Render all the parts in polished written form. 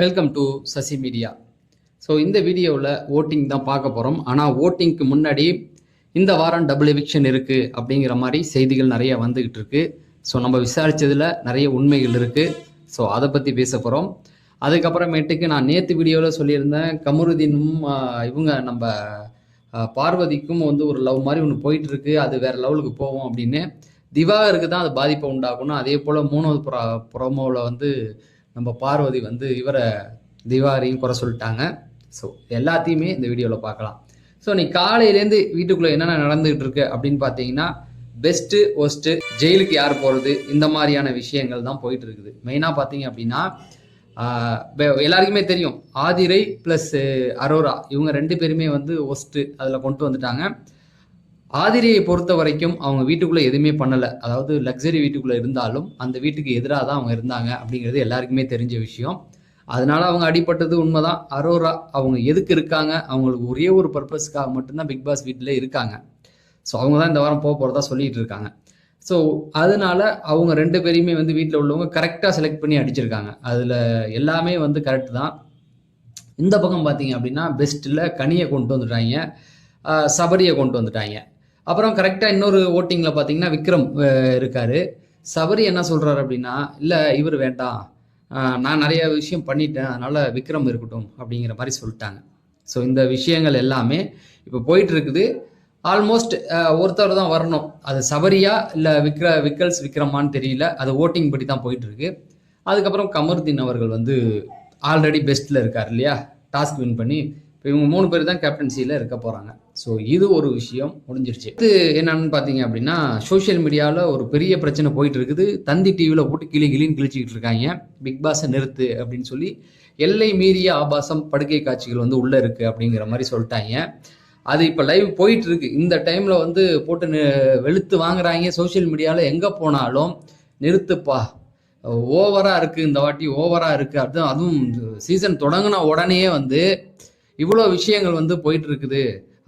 Welcome to Sasi media. So இந்த வீடியோவில் voting தான் பார்க்க போகிறோம். ஆனால் ஓட்டிங்க்கு முன்னாடி இந்த வாரம் டபுள் எவிக்ஷன் இருக்குது அப்படிங்கிற மாதிரி செய்திகள் நிறைய வந்துக்கிட்டு இருக்கு. ஸோ நம்ம விசாரித்ததில் நிறைய உண்மைகள் இருக்குது. ஸோ அதை பற்றி பேச போகிறோம். அதுக்கப்புறமேட்டுக்கு நான் நேற்று வீடியோவில் சொல்லியிருந்தேன், கமருதீனும் இவங்க நம்ம பார்வதிக்கும் வந்து ஒரு லவ் மாதிரி ஒன்று போயிட்டுருக்கு, அது வேறு லெவலுக்கு போவோம் அப்படின்னு. திவாகருக்கு தான் அது பாதிப்பை உண்டாக்கணும். அதே போல் மூணாவது ப்ரோமோவில் வந்து நம்ம பார்வதி வந்து இவரை திவாகரையும் குறை சொல்லிட்டாங்க. ஸோ எல்லாத்தையுமே இந்த வீடியோவில் பார்க்கலாம். ஸோ நீ காலையிலேருந்து வீட்டுக்குள்ளே என்னென்ன நடந்துகிட்டு இருக்கு அப்படின்னு பார்த்தீங்கன்னா, பெஸ்ட்டு ஒஸ்ட்டு, ஜெயிலுக்கு யார் போகிறது, இந்த மாதிரியான விஷயங்கள் தான் போயிட்டு இருக்குது. மெயினாக பார்த்தீங்க அப்படின்னா எல்லாருக்குமே தெரியும், ஆதிரை ப்ளஸ் அரோரா இவங்க ரெண்டு பேருமே வந்து ஒஸ்ட்டு அதில் கொண்டு வந்துட்டாங்க. ஆதிரையை பொறுத்த வரைக்கும் அவங்க வீட்டுக்குள்ளே எதுவுமே பண்ணலை. அதாவது லக்ஸரி வீட்டுக்குள்ளே இருந்தாலும் அந்த வீட்டுக்கு எதிராக தான் அவங்க இருந்தாங்க அப்படிங்கிறது எல்லாருக்குமே தெரிஞ்ச விஷயம். அதனால அவங்க அடிப்பட்டது உண்மைதான். அரோரா அவங்க எதுக்கு இருக்காங்க, அவங்களுக்கு ஒரே ஒரு பர்பஸ்க்காக மட்டும்தான் பிக் பாஸ் வீட்டில் இருக்காங்க. ஸோ அவங்க தான் இந்த வாரம் போகிறதா சொல்லிட்டு இருக்காங்க. ஸோ அதனால அவங்க ரெண்டு பேரையுமே வந்து வீட்டில் உள்ளவங்க கரெக்டாக செலக்ட் பண்ணி அடிச்சிருக்காங்க. அதில் எல்லாமே வந்து கரெக்டு தான். இந்த பக்கம் பார்த்தீங்க அப்படின்னா பெஸ்ட்டில் கனியை கொண்டு வந்துட்டாங்க, சபரியை கொண்டு வந்துட்டாங்க. அப்புறம் கரெக்டாக இன்னொரு ஓட்டிங்கில் பார்த்தீங்கன்னா விக்ரம் இருக்கார். சபரி என்ன சொல்கிறார் அப்படின்னா, இல்லை இவர் வேண்டாம், நான் நிறைய விஷயம் பண்ணிட்டேன், அதனால் விக்ரம் இருக்கட்டும் அப்படிங்கிற மாதிரி சொல்லிட்டாங்க. ஸோ இந்த விஷயங்கள் எல்லாமே இப்போ போயிட்டு இருக்குது. ஆல்மோஸ்ட் ஒருத்தர் தான் வரணும். அது சபரியா இல்லை விக்ரமான்னு தெரியல. அது ஓட்டிங் படி தான் போயிட்டு இருக்கு. அதுக்கப்புறம் கமருதீன் அவர்கள் வந்து ஆல்ரெடி பெஸ்ட்டில் இருக்கார் இல்லையா, டாஸ்க் வின் பண்ணி. இப்போ இவங்க 3 பேர் தான் கேப்டன்சியில் இருக்க போகிறாங்க. ஸோ இது ஒரு விஷயம் முடிஞ்சிருச்சு. இது என்னன்னு பார்த்தீங்க அப்படின்னா, சோஷியல் மீடியாவில் ஒரு பெரிய பிரச்சனை போயிட்டு இருக்குது. தந்தி டிவியில் போட்டு கிளின்னு கிழிச்சிக்கிட்டு இருக்காங்க, பிக் பாஸை நிறுத்து அப்படின்னு சொல்லி. எல்லை மீறிய ஆபாசம் படுக்கை காட்சிகள் வந்து உள்ளே இருக்குது அப்படிங்கிற மாதிரி சொல்லிட்டாங்க. அது இப்போ லைவ் போயிட்டு இருக்கு. இந்த டைமில் வந்து போட்டு வெளுத்து வாங்குறாங்க சோஷியல் மீடியாவில். எங்கே போனாலும் நிறுத்துப்பா, ஓவராக இருக்குது, இந்த வாட்டி ஓவராக இருக்குது. அதுவும் சீசன் தொடங்கின உடனே வந்து இவ்வளோ விஷயங்கள் வந்து போயிட்டு இருக்குது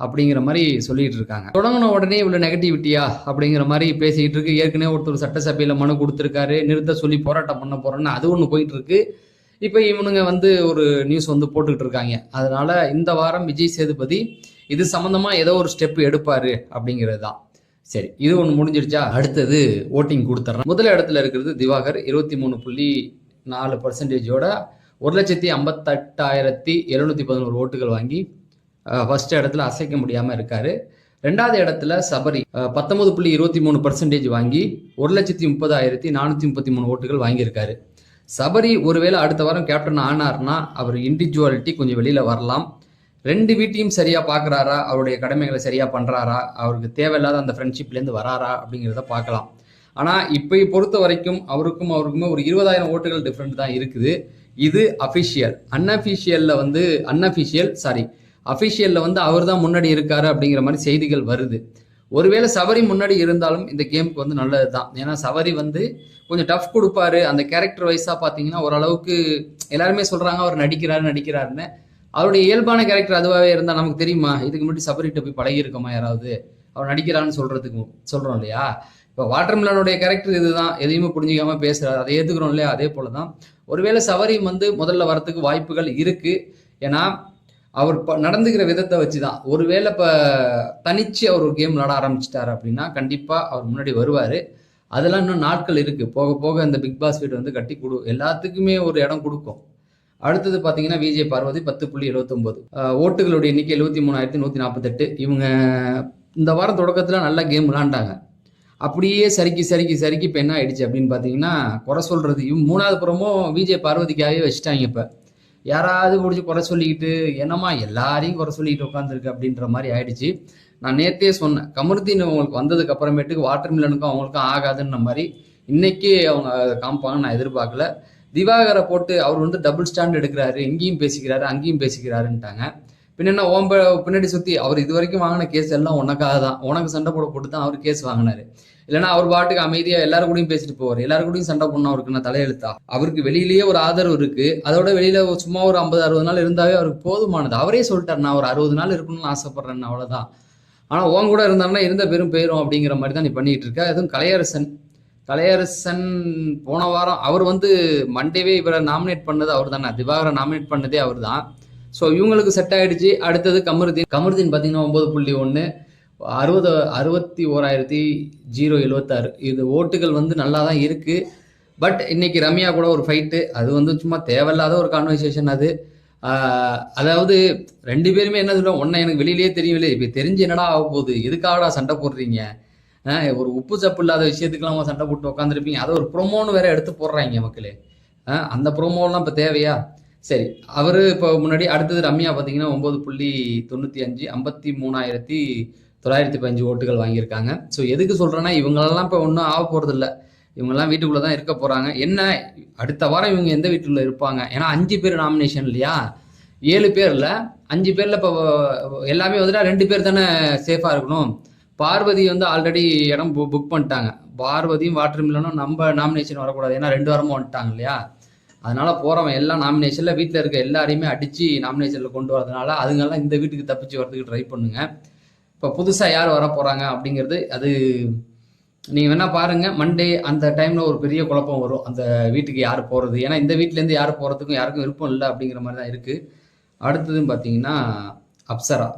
அப்படிங்கிற மாதிரி சொல்லிட்டு இருக்காங்க. தொடங்கின உடனே இவ்வளோ நெகட்டிவிட்டியா அப்படிங்கிற மாதிரி பேசிக்கிட்டு இருக்கு. ஏற்கனவே ஒருத்தர் சட்டசபையில் மனு கொடுத்துருக்காரு, நிறுத்த சொல்லி போராட்டம் பண்ண போறோன்னு, அது ஒன்று போயிட்டு இருக்கு. இப்போ இவனுங்க வந்து ஒரு நியூஸ் வந்து போட்டுக்கிட்டு இருக்காங்க. அதனால இந்த வாரம் விஜய் சேதுபதி இது சம்மந்தமாக ஏதோ ஒரு ஸ்டெப் எடுப்பாரு அப்படிங்கிறது தான். சரி, இது ஒன்று முடிஞ்சிருச்சா? அடுத்தது ஓட்டிங் கொடுத்துட்றேன். முதல் இடத்துல இருக்கிறது திவாகர் 23.4% 1,58,711 ஓட்டுகள் வாங்கி ஃபர்ஸ்ட் இடத்துல அசைக்க முடியாமல் இருக்காரு. ரெண்டாவது இடத்துல சபரி 19.23% வாங்கி 1,30,433 ஓட்டுகள் வாங்கியிருக்காரு. சபரி ஒருவேளை அடுத்த வாரம் கேப்டன் ஆனார்னா அவர் இண்டிவிஜுவாலிட்டி கொஞ்சம் வெளியில் வரலாம். ரெண்டு வீட்டையும் சரியாக பார்க்குறாரா, அவருடைய கடமைகளை சரியாக பண்ணுறாரா, அவருக்கு தேவையில்லாத அந்த ஃப்ரெண்ட்ஷிப்லேருந்து வராரா அப்படிங்கிறத பார்க்கலாம். ஆனால் இப்போ பொறுத்த வரைக்கும் அவருக்குமே ஒரு 20,000 ஓட்டுகள் டிஃப்ரெண்ட் தான் இருக்குது. இது அஃபிஷியல். அஃபிஷியலில் வந்து அவர் தான் முன்னாடி இருக்காரு அப்படிங்கிற மாதிரி செய்திகள் வருது. ஒருவேளை சபரி முன்னாடி இருந்தாலும் இந்த கேமுக்கு வந்து நல்லது தான். ஏன்னா சபரி வந்து கொஞ்சம் டஃப் கொடுப்பாரு. அந்த கேரக்டர் வைஸாக பார்த்தீங்கன்னா ஓரளவுக்கு எல்லாருமே சொல்கிறாங்க அவர் நடிக்கிறாருன்னு. அவருடைய இயல்பான கேரக்டர் அதுவாகவே இருந்தால் நமக்கு தெரியுமா, இதுக்கு முன்னாடி சபரிட்ட போய் பழகிருக்கோமா யாராவது, அவர் நடிக்கிறான்னு சொல்கிறோம் இல்லையா. இப்போ வாட்டர்மெலனுடைய கேரக்டர் இதுதான், எதையுமே புரிஞ்சிக்காம பேசுகிறாரு, அதை ஏற்றுக்கிறோம் இல்லையா. அதே போல தான் ஒருவேளை சபரி வந்து முதல்ல வரத்துக்கு வாய்ப்புகள் இருக்குது. ஏன்னா அவர் நடந்துக்கிற விதத்தை வச்சு தான். ஒருவேளை இப்போ தனிச்சு அவர் ஒரு கேம் விளாட ஆரம்பிச்சிட்டாரு அப்படின்னா கண்டிப்பாக அவர் முன்னாடி வருவார். அதெல்லாம் இன்னும் நாட்கள் இருக்குது. போக போக இந்த பிக் பாஸ் வீடு வந்து கட்டி எல்லாத்துக்குமே ஒரு இடம் கொடுக்கும். அடுத்தது பார்த்தீங்கன்னா விஜய் பார்வதி 10.79, ஓட்டுகளுடைய எண்ணிக்கை 73,148. இவங்க இந்த வாரம் தொடக்கத்தில் நல்ல கேம் விளாண்டாங்க. அப்படியே சறுக்கி இப்போ என்ன ஆயிடுச்சு அப்படின்னு பார்த்தீங்கன்னா, குறை சொல்றது மூணாவது புறமும் விஜய் பார்வதிக்காகவே வச்சுட்டாங்க. இப்போ யாராவது பிடிச்சி குறை சொல்லிக்கிட்டு என்னம்மா எல்லாரையும் குறை சொல்லிக்கிட்டு உட்காந்துருக்கு அப்படின்ற மாதிரி ஆயிடுச்சு. நான் நேற்றே சொன்னேன், கமருதீன் அவங்களுக்கு வந்ததுக்கு அப்புறமேட்டுக்கு வாட்டர்மெலனுக்கும் அவங்களுக்கும் ஆகாதுன்ற மாதிரி இன்னைக்கு அவங்க காமிப்பாங்கன்னு நான் எதிர்பார்க்கல. திவாகரை போட்டு அவர் வந்து டபுள் ஸ்டாண்ட் எடுக்கிறாரு, இங்கேயும் பேசிக்கிறாரு அங்கேயும் பேசிக்கிறாருன்ட்டாங்க. பின்னா பின்னாடி சுற்றி அவர் இது வரைக்கும் வாங்கின கேஸ் எல்லாம் உனக்காக தான், உனக்கு சண்டை போட்டு தான் அவர் கேஸ் வாங்கினாரு. இல்லைன்னா அவர் பாட்டுக்கு அமைதியாக எல்லாரும் கூடயும் பேசிட்டு போவார். எல்லாரும் கூடயும் சண்டை போடணும் அவருக்கு நான் தலையெழுத்தா? அவருக்கு வெளியிலேயே ஒரு ஆதரவு இருக்கு. அதோட வெளியில சும்மா ஒரு 50-60 நாள் இருந்தாவே அவருக்கு போதுமானது. அவரே சொல்லிட்டார், நான் ஒரு 60 நாள் இருக்கணும்னு ஆசைப்படுறேன்னு, அவ்வளோதான். ஆனால் உன் கூட இருந்தாருன்னா இருந்த பெரும் போயிரும் அப்படிங்கிற மாதிரி தான் நீ பண்ணிட்டு இருக்க. எதுவும் கலையரசன் கலையரசன் போன வாரம் அவர் வந்து மண்டேவே இவரை நாமினேட் பண்ணது அவர் தானே, திவாகரை நாமினேட் பண்ணதே அவர் தான். ஸோ இவங்களுக்கு செட் ஆகிடுச்சு. அடுத்தது கமருதீன் பார்த்தீங்கன்னா 9.1 61,076 இது ஓட்டுகள் வந்து நல்லா தான் இருக்குது. பட் இன்னைக்கு ரம்யா கூட ஒரு ஃபைட்டு, அது வந்து சும்மா தேவையில்லாத ஒரு கான்வர்சேஷன் அது. அதாவது 2 பேருமே என்ன சொல்லுவோம், ஒன்றை எனக்கு வெளியிலேயே தெரியவில்லை, இப்போ தெரிஞ்சு என்னடா ஆக போகுது, எதுக்காகடா சண்டை போடுறீங்க, ஒரு உப்பு சப்பு இல்லாத விஷயத்துக்கெல்லாம் சண்டை போட்டு உட்காந்துருப்பீங்க, அதை ஒரு ப்ரோமோன்னு வேற எடுத்து போடுறாங்க மக்களே. அந்த ப்ரோமோலாம் இப்போ தேவையா? சரி, அவர் இப்போ முன்னாடி அடுத்தது ரம்யா பார்த்தீங்கன்னா 9.95 53,915 ஓட்டுகள் வாங்கியிருக்காங்க. ஸோ எதுக்கு சொல்கிறேன்னா, இவங்களெல்லாம் இப்போ ஒன்றும் ஆக போகிறது இல்லை, இவங்கெல்லாம் வீட்டுக்குள்ளே தான் இருக்க போகிறாங்க. என்ன அடுத்த வாரம் இவங்க எந்த வீட்டுக்குள்ளே இருப்பாங்க? ஏன்னா 5 பேர் நாமினேஷன் இல்லையா, 7 பேரில் 5 பேரில் இப்போ எல்லாமே வந்துட்டா 2 பேர் தானே சேஃபாக இருக்கணும். பார்வதி வந்து ஆல்ரெடி இடம் புக் பண்ணிட்டாங்க. பார்வதியும் வாட்டர் மில்லனும் நம்ம நாமினேஷன் வரக்கூடாது, ஏன்னா 2 வாரமும் வந்துட்டாங்க இல்லையா. அதனால போகிறவன் எல்லாம் நாமினேஷனில் வீட்டில் இருக்க எல்லாரையுமே அடித்து நாமினேஷனில் கொண்டு வரதுனால அதுங்கெல்லாம் இந்த வீட்டுக்கு தப்பிச்சு வரதுக்கு ட்ரை பண்ணுங்க. இப்போ புதுசாக யார் வர போகிறாங்க அப்படிங்கிறது அது நீங்கள் வேணால் பாருங்கள். மண்டே அந்த டைமில் ஒரு பெரிய குழப்பம் வரும், அந்த வீட்டுக்கு யார் போகிறது, ஏன்னா இந்த வீட்டிலேருந்து யார் போகிறதுக்கும் யாருக்கும் விருப்பம் இல்லை அப்படிங்கிற மாதிரி தான் இருக்குது. அடுத்ததுன்னு பார்த்தீங்கன்னா அப்சரா.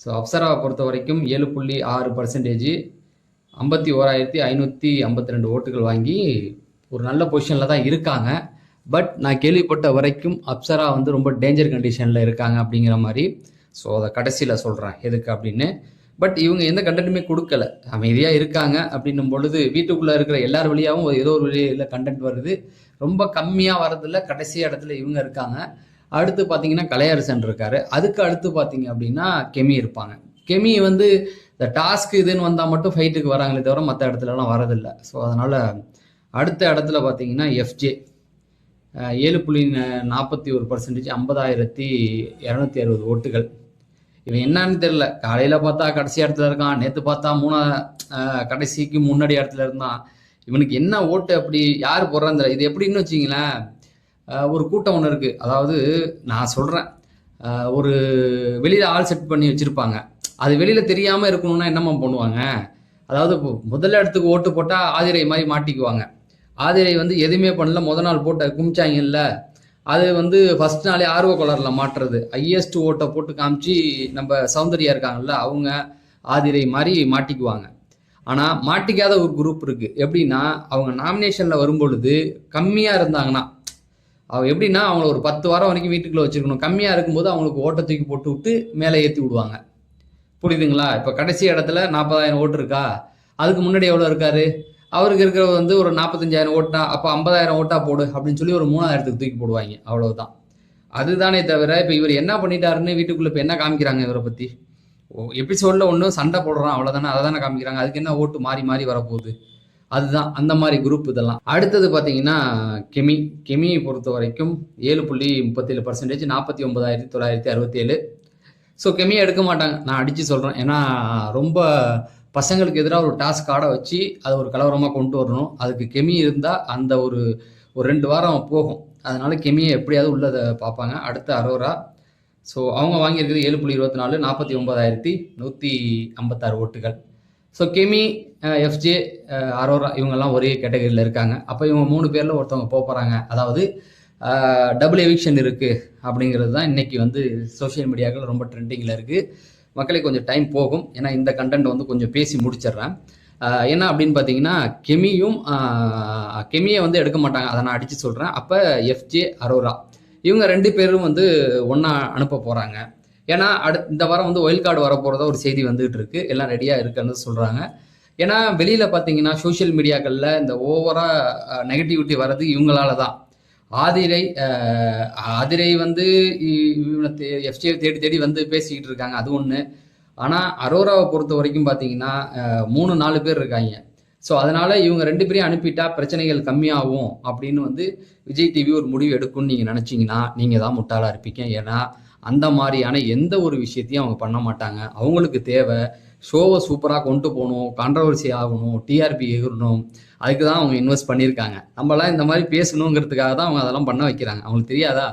ஸோ அப்சராவை பொறுத்த வரைக்கும் 7.6% 51,552 ஓட்டுகள் வாங்கி ஒரு நல்ல பொசிஷனில் தான் இருக்காங்க. பட் நான் கேள்விப்பட்ட வரைக்கும் அப்சரா வந்து ரொம்ப டேஞ்சர் கண்டிஷனில் இருக்காங்க அப்படிங்கிற மாதிரி. ஸோ அதை கடைசியில் சொல்கிறேன் எதுக்கு அப்படின்னு. பட் இவங்க எந்த கண்டென்ட்டுமே கொடுக்கல, அமைதியாக இருக்காங்க. அப்படின்னும் பொழுது வீட்டுக்குள்ளே இருக்கிற எல்லார் வழியாகவும் ஏதோ ஒரு வழியில் கண்டென்ட் வருது, ரொம்ப கம்மியாக வரதில்ல. கடைசி இடத்துல இவங்க இருக்காங்க. அடுத்து பார்த்தீங்கன்னா கலையரசன் இருக்காரு. அதுக்கு அடுத்து பார்த்தீங்க அப்படின்னா கெமி இருப்பாங்க. கெமி வந்து இந்த டாஸ்க் இதுன்னு வந்தால் மட்டும் ஃபைட்டுக்கு வராங்களே தவிர மற்ற இடத்துலலாம் வரதில்லை. ஸோ அதனால் அடுத்த இடத்துல பார்த்தீங்கன்னா எஃப்ஜே 7.41% 50,260 ஓட்டுகள். இவன் என்னன்னு தெரியல, காலையில் பார்த்தா கடைசி இடத்துல இருக்கான், நேற்று பார்த்தா கடைசிக்கு முன்னாடி இடத்துல இருந்தான். இவனுக்கு என்ன ஓட்டு அப்படி யார் போடுறான்னு தெரியல. இது எப்படின்னு வச்சிங்களேன், ஒரு கூட்டம் ஒன்று இருக்குது. அதாவது நான் சொல்கிறேன், ஒரு வெளியில் ஆள் செட் பண்ணி வச்சுருப்பாங்க, அது வெளியில் தெரியாமல் இருக்கணும்னா என்னம்மா பண்ணுவாங்க, அதாவது முதல்ல இடத்துக்கு ஓட்டு போட்டால் ஆதிரை மாதிரி மாட்டிக்குவாங்க. ஆதிரை வந்து எதுவுமே பண்ணல, நாள் போட்ட குமிச்சாங்கல்ல, அது வந்து ஃபர்ஸ்ட் நாளே ஆர்வ கலரில் மாட்டுறது, ஹையஸ்ட் ஓட்டை போட்டு காமிச்சு நம்ம சௌந்தர்யா இருக்காங்கல்ல, அவங்க ஆதிரை மாதிரி மாட்டிக்குவாங்க. ஆனால் மாட்டிக்காத ஒரு குரூப் இருக்குது. எப்படின்னா, அவங்க நாமினேஷனில் வரும்பொழுது கம்மியாக இருந்தாங்கன்னா, எப்படின்னா அவங்கள ஒரு 10 வாரம் வரைக்கும் வீட்டுக்குள்ளே வச்சுருக்கணும். கம்மியாக இருக்கும்போது அவங்களுக்கு ஓட்டை தூக்கி போட்டு விட்டு மேலே ஏற்றி விடுவாங்க. புரியுதுங்களா? இப்போ கடைசி இடத்துல 40,000 ஓட்டு இருக்கா, அதுக்கு முன்னாடி எவ்வளோ இருக்காரு, அவருக்கு இருக்கிறது வந்து ஒரு 45,000 ஓட்டா, அப்போ 50,000 ஓட்டா போடு அப்படின்னு சொல்லி ஒரு 3,000த்துக்கு தூக்கி போடுவாங்க. அவ்வளவுதான். அதுதானே தவிர இப்போ இவர் என்ன பண்ணிட்டாருன்னு வீட்டுக்குள்ளே இப்போ என்ன காமிக்கிறாங்க இவரை பற்றி? எபிசோடில் ஒன்றும் சண்டை போடுறான் அவ்வளோதானே, அதை தானே காமிக்கிறாங்க. அதுக்கு என்ன ஓட்டு மாறி மாறி வரப்போகுது? அதுதான் அந்த மாதிரி குரூப் இதெல்லாம். அடுத்தது பார்த்தீங்கன்னா கெமியை பொறுத்த வரைக்கும் 7.37% 49,967. ஸோ கெமியை எடுக்க மாட்டாங்க, நான் அடித்து சொல்கிறேன். ஏன்னா ரொம்ப பசங்களுக்கு எதிராக ஒரு டாஸ்க் ஆட வச்சு அதை ஒரு கலவரமாக கொண்டு வரணும். அதுக்கு கெமி இருந்தால் அந்த ஒரு 2 வாரம் போகும். அதனால கெமியை எப்படியாவது உள்ளதை பார்ப்பாங்க. அடுத்து அரோரா. ஸோ அவங்க வாங்கியிருக்குது 7.24 49,156 ஓட்டுகள். ஸோ கெமி, எஃப்ஜே, அரோரா இவங்கெல்லாம் ஒரே கேட்டகரியில் இருக்காங்க. அப்போ இவங்க 3 பேரில் ஒருத்தவங்க போகிறாங்க. அதாவது டபுள் எவிக்ஷன் இருக்குது அப்படிங்கிறது தான் இன்றைக்கி வந்து சோஷியல் மீடியாக்கள் ரொம்ப ட்ரெண்டிங்கில் இருக்குது. மக்களுக்கு கொஞ்சம் டைம் போகும், ஏன்னா இந்த கண்டென்ட் வந்து கொஞ்சம் பேசி முடிச்சிடுறேன். என்ன அப்படின்னு பார்த்தீங்கன்னா, கெமியை வந்து எடுக்க மாட்டாங்க, அதை நான் அடித்து சொல்கிறேன். அப்போ எஃப்ஜே, அரோரா இவங்க 2 பேரும் வந்து ஒன்றா அனுப்ப போகிறாங்க. ஏன்னா இந்த வாரம் வந்து ஒயில் கார்டு வர போகிறதா ஒரு செய்தி வந்துகிட்டு இருக்கு, எல்லாம் ரெடியாக இருக்குன்னு சொல்கிறாங்க. ஏன்னா வெளியில் பார்த்தீங்கன்னா சோஷியல் மீடியாக்களில் இந்த ஓவராக நெகட்டிவிட்டி வர்றது இவங்களால தான். ஆதிரை வந்து எஃப்ஜே தேடி வந்து பேசிக்கிட்டு இருக்காங்க, அது ஒன்று. ஆனால் அரோராவை பொறுத்த வரைக்கும் பார்த்தீங்கன்னா 3-4 பேர் இருக்காங்க. ஸோ அதனால் இவங்க 2 பேரையும் அனுப்பிட்டா பிரச்சனைகள் கம்மியாகும் அப்படின்னு வந்து விஜய் டிவி ஒரு முடிவு எடுக்கும்னு நீங்கள் நினச்சிங்கன்னா நீங்கள் தான் முட்டாளாக இருப்பீங்க. ஏன்னா அந்த மாதிரியான எந்த ஒரு விஷயத்தையும் அவங்க பண்ண மாட்டாங்க. அவங்களுக்கு தேவை ஷோவை சூப்பராக கொண்டு போகணும், கான்ட்ரவர்சி ஆகணும், டிஆர்பி எகிரணும், அதுக்கு தான் அவங்க இன்வெஸ்ட் பண்ணியிருக்காங்க. நம்மளாம் இந்த மாதிரி பேசணுங்கிறதுக்காக தான் அவங்க அதெல்லாம் பண்ண வைக்கிறாங்க, அவங்களுக்கு தெரியாதா?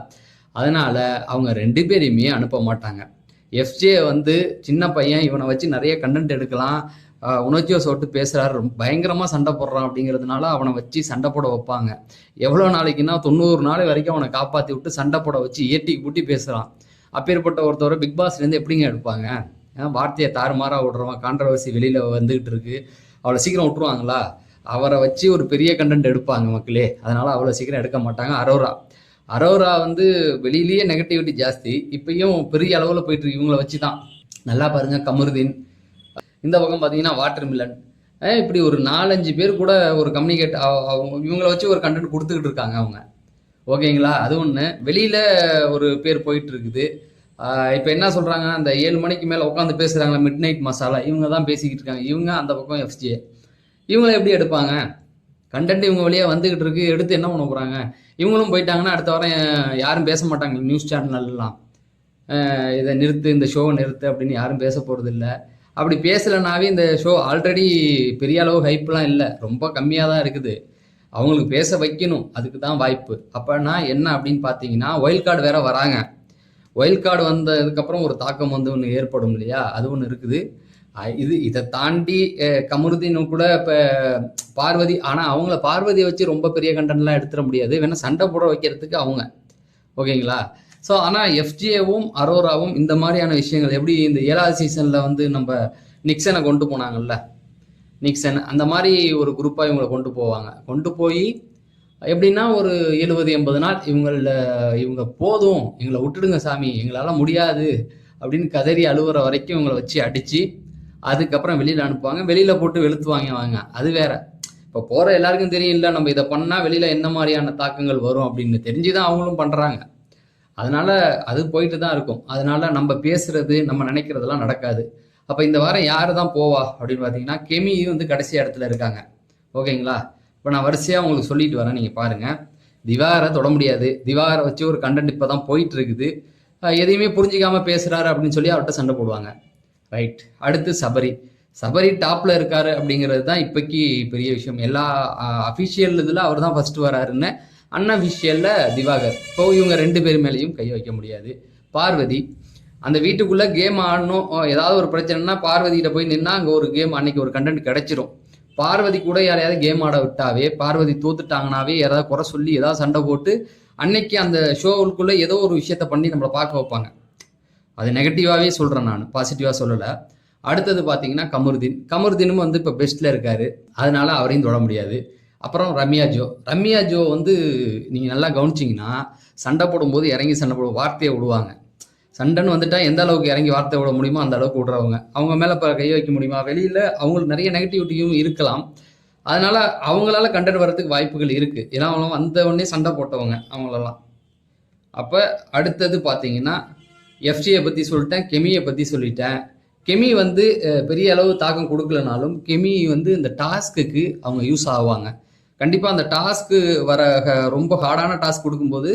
அதனால் அவங்க 2 பேரையுமே அனுப்ப மாட்டாங்க. எஃப்ஜே வந்து சின்ன பையன், இவனை வச்சு நிறைய கண்டென்ட் எடுக்கலாம், உணர்ச்சியை சொட்டு பேசுகிறாரு, பயங்கரமாக சண்டை போடுறான் அப்படிங்கிறதுனால அவனை வச்சு சண்டை போட வைப்பாங்க. எவ்வளோ நாளைக்குன்னா 90 நாள் வரைக்கும் அவனை காப்பாற்றி விட்டு சண்டை போட வச்சு ஏட்டி பூட்டி பேசுகிறான். அப்பேற்பட்ட ஒருத்தவரை பிக் பாஸ்லேருந்து எப்படிங்க எடுப்பாங்க? வார்த்தையை தாறுமாறாக விடுறவன், கான்ட்ரவர்சி வெளியில் வந்துகிட்டு இருக்கு, அவ்வளோ சீக்கிரம் விட்டுருவாங்களா? அவரை வச்சு ஒரு பெரிய கண்டென்ட் எடுப்பாங்க மக்களே. அதனால் அவ்வளோ சீக்கிரம் எடுக்க மாட்டாங்க. அரோரா வந்து வெளியிலேயே நெகட்டிவிட்டி ஜாஸ்தி, இப்பயும் பெரிய அளவில் போயிட்டு இருக்கு இவங்களை வச்சு தான். நல்லா பாருங்க, கமருதீன், இந்த பக்கம் பார்த்தீங்கன்னா வாட்டர் மில்லன், இப்படி ஒரு 4-5 பேர் கூட ஒரு கம்யூனிகேட் இவங்களை வச்சு ஒரு கண்டென்ட் கொடுத்துக்கிட்டு இருக்காங்க அவங்க. ஓகேங்களா? அது ஒன்று. வெளியில் ஒரு பேர் போயிட்டு இருக்குது. இப்போ என்ன சொல்கிறாங்க, அந்த 7 மணிக்கு மேலே உட்காந்து பேசுகிறாங்களா மிட் நைட் மசாலா, இவங்க தான் பேசிக்கிட்டு இருக்காங்க. இவங்க அந்த பக்கம் எஃப்ஜே. இவங்கள எப்படி எடுப்பாங்க? கண்டென்ட் இவங்க வழியாக வந்துக்கிட்டு இருக்கு, எடுத்து என்ன பண்ண போகிறாங்க? இவங்களும் போயிட்டாங்கன்னா அடுத்த வாரம் யாரும் பேச மாட்டாங்க. நியூஸ் சேனல்லாம் இதை நிறுத்து, இந்த ஷோவை நிறுத்து அப்படின்னு யாரும் பேச போகிறது இல்லை. அப்படி பேசலைனாவே இந்த ஷோ ஆல்ரெடி பெரிய அளவு ஹைப்லாம் இல்லை, ரொம்ப கம்மியாக தான் இருக்குது. அவங்களுக்கு பேச வைக்கணும், அதுக்கு தான் வாய்ப்பு. அப்போனா என்ன அப்படின்னு பார்த்தீங்கன்னா, ஒயில்ட் கார்டு வேற வராங்க. ஒயில்ட் கார்டு வந்ததுக்கப்புறம் ஒரு தாக்கம் வந்து ஒன்று ஏற்படும் இல்லையா, அது ஒன்று இருக்குது. இதை தாண்டி கமருதீனும் கூட இப்போ பார்வதி, ஆனால் அவங்கள பார்வதியை வச்சு ரொம்ப பெரிய கண்டென்ட்லாம் எடுத்துட முடியாது, வேணால் சண்டை போட வைக்கிறதுக்கு அவங்க. ஓகேங்களா? ஸோ ஆனால் எஃப்ஜேவும் அரோராவும் இந்த மாதிரியான விஷயங்கள், எப்படி இந்த 7வது சீசனில் வந்து நம்ம நிக்சனை கொண்டு போனாங்கல்ல, நிக்சன் அந்த மாதிரி ஒரு குரூப்பாக இவங்களை கொண்டு போவாங்க. கொண்டு போய் எப்படின்னா ஒரு 70-80 நாள் இவங்க போதும், எங்களை விட்டுடுங்க சாமி, எங்களால் முடியாது அப்படின்னு கதறி அழுவுற வரைக்கும் இவங்களை வச்சு அடித்து அதுக்கப்புறம் வெளியில் அனுப்புவாங்க. வெளியில் போட்டு வெளுத்துவாங்க. அது வேற. இப்போ போகிற எல்லாருக்கும் தெரியும் இல்லை, நம்ம இதை பண்ணால் வெளியில் என்ன மாதிரியான தாக்கங்கள் வரும் அப்படின்னு தெரிஞ்சு தான் அவங்களும் பண்ணுறாங்க. அதனால அது போயிட்டு தான் இருக்கும். அதனால நம்ம பேசுறது, நம்ம நினைக்கிறதெல்லாம் நடக்காது. அப்போ இந்த வாரம் யார் தான் போவா அப்படின்னு பார்த்தீங்கன்னா, கெமி வந்து கடைசி இடத்துல இருக்காங்க. ஓகேங்களா? இப்போ நான் வரிசையாக உங்களுக்கு சொல்லிட்டு வரேன், நீங்கள் பாருங்கள். திவாகரை தொட முடியாது. திவாகரை வச்சு ஒரு கண்டென்ட் இப்போ தான் போயிட்டு இருக்குது. எதையுமே புரிஞ்சிக்காம பேசுகிறாரு அப்படின்னு சொல்லி அவர்கிட்ட சண்டை போடுவாங்க. ரைட். அடுத்து சபரி டாப்பில் இருக்காரு அப்படிங்கிறது தான் இப்போக்கி பெரிய விஷயம். எல்லா அஃபிஷியல் இதில் அவர் தான் ஃபஸ்ட்டு வராருன்னு, அன்அஃபிஷியலில் திவாகர். இப்போ இவங்க 2 பேர் மேலேயும் கை வைக்க முடியாது. பார்வதி அந்த வீட்டுக்குள்ளே கேம் ஆடணும், ஏதாவது ஒரு பிரச்சனைனா பார்வதிகிட்ட போய் நின்னா அங்கே ஒரு கேம், அன்னைக்கு ஒரு கண்டென்ட் கிடைச்சிரும். பார்வதி கூட யாரையாவது கேம் ஆட விட்டாவே, பார்வதி தோத்துட்டாங்கனாவே யாராவது குறை சொல்லி ஏதாவது சண்டை போட்டு அன்னைக்கு அந்த ஷோவுக்குள்ளே ஏதோ ஒரு விஷயத்த பண்ணி நம்மளை பார்க்க வைப்பாங்க. அது நெகட்டிவாகவே சொல்கிறேன், நான் பாசிட்டிவாக சொல்லலை. அடுத்தது பார்த்தீங்கன்னா கமருதீனும் வந்து இப்போ பெஸ்ட்டில் இருக்கார், அதனால அவரையும் தொட முடியாது. அப்புறம் ரம்யா ஜோ வந்து நீங்கள் நல்லா கவனிச்சிங்கன்னா, சண்டை போடும்போது இறங்கி சண்டை போடுவோம், வார்த்தையை விடுவாங்க. சண்டைன்னு வந்துட்டா எந்த அளவுக்கு இறங்கி வார்த்தை விட முடியுமோ அந்த அளவுக்கு விடுறவங்க. அவங்க மேலே இப்போ கை வைக்க முடியுமா? வெளியில் அவங்களுக்கு நிறைய நெகட்டிவிட்டியும் இருக்கலாம். அதனால அவங்களால கண்டென்ட் வர்றதுக்கு வாய்ப்புகள் இருக்குது. ஏன்னா அவங்க வந்த உடனே சண்டை போட்டவங்க அவங்களெல்லாம். அப்போ அடுத்தது பார்த்தீங்கன்னா எஃப்ஜியை பற்றி சொல்லிட்டேன், கெமியை பற்றி சொல்லிட்டேன். கெமி வந்து பெரிய அளவு தாக்கம் கொடுக்கலனாலும் கெமி வந்து இந்த டாஸ்க்குக்கு அவங்க யூஸ் ஆவாங்க. கண்டிப்பாக அந்த டாஸ்க்கு வர ரொம்ப ஹார்டான டாஸ்க் கொடுக்கும்போது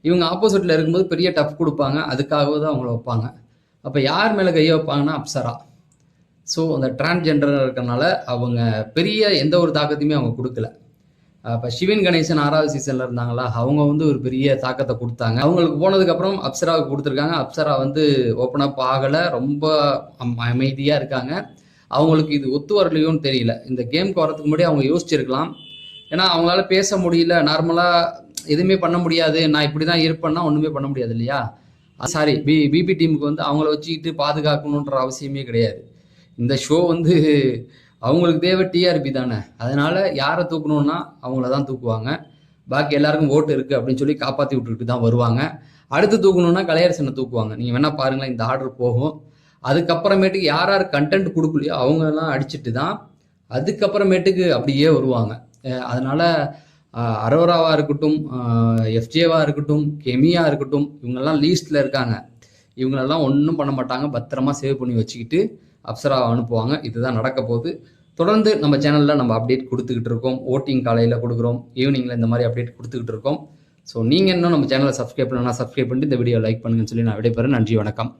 இவங்க ஆப்போசிட்டில் இருக்கும்போது பெரிய டஃப் கொடுப்பாங்க, அதுக்காகவே தான் அவங்கள வைப்பாங்க. அப்போ யார் மேலே கையை வைப்பாங்கன்னா அப்சரா. ஸோ அந்த டிரான்ஸ்ஜெண்டராக இருக்கிறனால அவங்க பெரிய எந்த ஒரு தாக்கத்தையுமே அவங்க கொடுக்கல. இப்போ சிவன் கணேசன் 6வது சீசனில் இருந்தாங்களா, அவங்க வந்து ஒரு பெரிய தாக்கத்தை கொடுத்தாங்க. அவங்களுக்கு போனதுக்கப்புறம் அப்சராவுக்கு கொடுத்துருக்காங்க. அப்சரா வந்து ஓப்பன் அப் ஆகலை, ரொம்ப அமைதியாக இருக்காங்க. அவங்களுக்கு இது ஒத்து வரலையோன்னு தெரியல. இந்த கேமுக்கு வரதுக்கு முன்னாடி அவங்க யோசிச்சிருக்கலாம். ஏன்னா அவங்களால பேச முடியல, நார்மலாக எதுவுமே பண்ண முடியாது, நான் இப்படி தான் இருப்பேன்னா ஒன்றுமே பண்ண முடியாது இல்லையா. சாரி, பிபி டீமுக்கு வந்து அவங்கள வச்சுக்கிட்டு பாதுகாக்கணுன்ற அவசியமே கிடையாது. இந்த ஷோ வந்து அவங்களுக்கு தேவை டிஆர்பி தானே. அதனால யாரை தூக்கணும்னா அவங்கள தான் தூக்குவாங்க. பாக்கி எல்லாருக்கும் ஓட்டு இருக்குது அப்படின்னு சொல்லி காப்பாற்றி விட்டுக்கிட்டு தான் வருவாங்க. அடுத்து தூக்கணும்னா கலையரசனை தூக்குவாங்க. நீங்கள் வேணால் பாருங்களேன், இந்த ஆர்டர் போகும். அதுக்கப்புறமேட்டுக்கு யார் யார் கண்டென்ட் கொடுக்கலையோ அவங்களெல்லாம் அடிச்சுட்டு தான் அதுக்கப்புறமேட்டுக்கு அப்படியே வருவாங்க. அதனால் அரோராவாக இருக்கட்டும், எஃப்ஜேவாக இருக்கட்டும், கெமியாக இருக்கட்டும், இவங்கெல்லாம் லீஸ்ட்டில் இருக்காங்க. இவங்களெல்லாம் ஒன்றும் பண்ண மாட்டாங்க, பத்திரமா சேவ் பண்ணி வச்சுக்கிட்டு அப்சராவை அனுப்புவாங்க. இதுதான் நடக்க போகுது. தொடர்ந்து நம்ம சேனலில் நம்ம அப்டேட் கொடுத்துக்கிட்டு இருக்கோம். ஓட்டிங் காலையில் கொடுக்குறோம், ஈவினிங்கில் இந்த மாதிரி அப்டேட் கொடுத்துக்கிட்டு இருக்கோம். ஸோ நீங்கள் இன்னும் நம்ம சேனலை சப்ஸ்கிரைப் பண்ணலாம், சப்ஸ்கிரைப் பண்ணிட்டு இந்த வீடியோ லைக் பண்ணுங்கன்னு சொல்லி நான் விடைபெறேன். நன்றி, வணக்கம்.